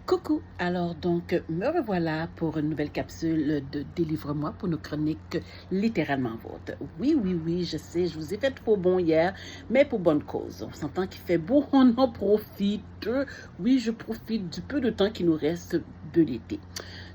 Coucou, alors donc me revoilà pour une nouvelle capsule de Délivre-moi pour nos chroniques littéralement vôtres. Oui, oui, oui, je sais, je vous ai fait trop bon hier, mais pour bonne cause. On s'entend qu'il fait beau, on en profite. Oui, je profite du peu de temps qui nous reste de l'été.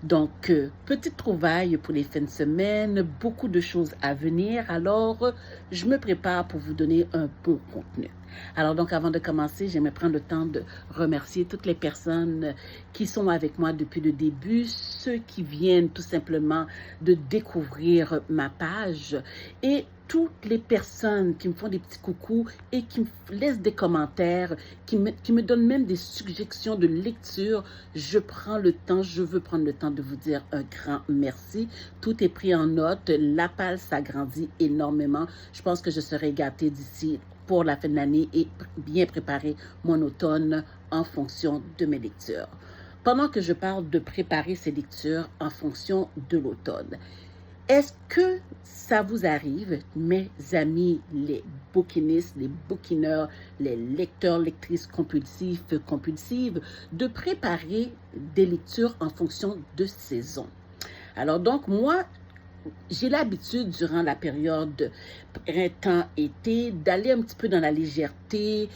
Donc, petite trouvaille pour les fins de semaine, beaucoup de choses à venir. Alors, je me prépare pour vous donner un bon contenu. Alors donc, avant de commencer, j'aimerais prendre le temps de remercier toutes les personnes qui sont avec moi depuis le début, ceux qui viennent tout simplement de découvrir ma page et toutes les personnes qui me font des petits coucous et qui me laissent des commentaires, qui me donnent même des suggestions de lecture. Je prends le temps, je veux prendre le temps de vous dire un grand merci. Tout est pris en note, la page s'agrandit énormément. Je pense que je serai gâtée d'ici pour la fin de l'année et bien préparer mon automne en fonction de mes lectures. Pendant que je parle de préparer ces lectures en fonction de l'automne, est-ce que ça vous arrive, mes amis, les bouquinistes, les bouquineurs, les lecteurs, lectrices compulsives, de préparer des lectures en fonction de saison? Alors donc, moi, j'ai l'habitude, durant la période printemps-été, d'aller un petit peu dans la légèreté,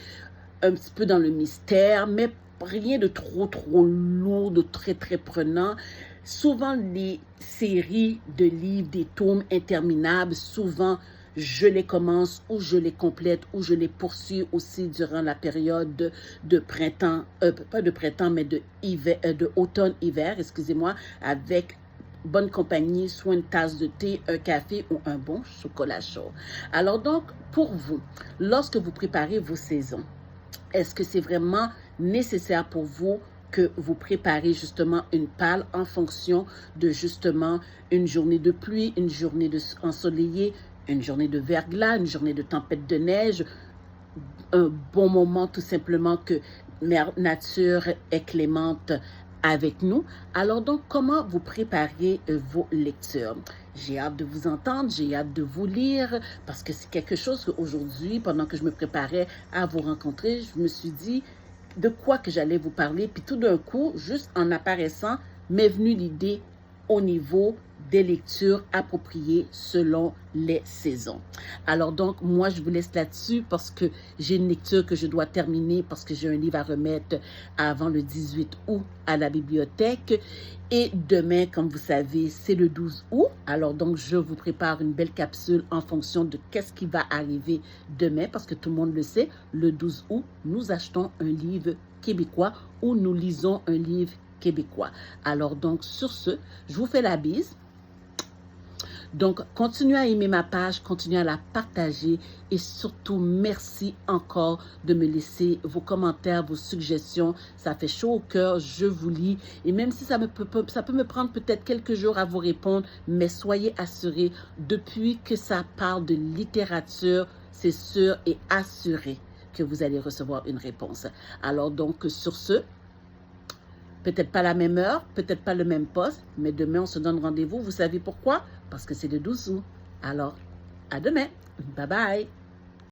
un petit peu dans le mystère, mais rien de trop lourd, de très prenant. Souvent, les séries de livres, des tomes interminables, souvent, je les commence ou je les complète ou je les poursuis aussi durant la période de printemps, pas de printemps, mais de hiver, de automne-hiver, excusez-moi, avec bonne compagnie, soit une tasse de thé, un café ou un bon chocolat chaud. Alors donc, pour vous, lorsque vous préparez vos saisons, est-ce que c'est vraiment nécessaire pour vous que vous préparez justement une palle en fonction de justement une journée de pluie, une journée ensoleillée, une journée de verglas, une journée de tempête de neige, un bon moment tout simplement que Mère Nature est clémente avec nous. Alors donc, comment vous préparez vos lectures? J'ai hâte de vous entendre, j'ai hâte de vous lire, parce que c'est quelque chose qu'aujourd'hui, pendant que je me préparais à vous rencontrer, je me suis dit de quoi que j'allais vous parler. Puis tout d'un coup, juste en apparaissant, m'est venue l'idée au niveau des lectures appropriées selon les saisons. Alors donc, moi, je vous laisse là-dessus parce que j'ai une lecture que je dois terminer parce que j'ai un livre à remettre avant le 18 août à la bibliothèque. Et demain, comme vous savez, c'est le 12 août. Alors donc, je vous prépare une belle capsule en fonction de qu'est-ce qui va arriver demain parce que tout le monde le sait, le 12 août, nous achetons un livre québécois ou nous lisons un livre québécois. Alors donc, sur ce, je vous fais la bise. Donc, continuez à aimer ma page, continuez à la partager et surtout, merci encore de me laisser vos commentaires, vos suggestions. Ça fait chaud au cœur, je vous lis. Et même si ça peut me prendre peut-être quelques jours à vous répondre, mais soyez assurés, depuis que ça parle de littérature, c'est sûr et assuré que vous allez recevoir une réponse. Alors donc, sur ce, peut-être pas la même heure, peut-être pas le même poste, mais demain, on se donne rendez-vous. Vous savez pourquoi? Parce que c'est le 12 août. Alors, à demain. Bye bye.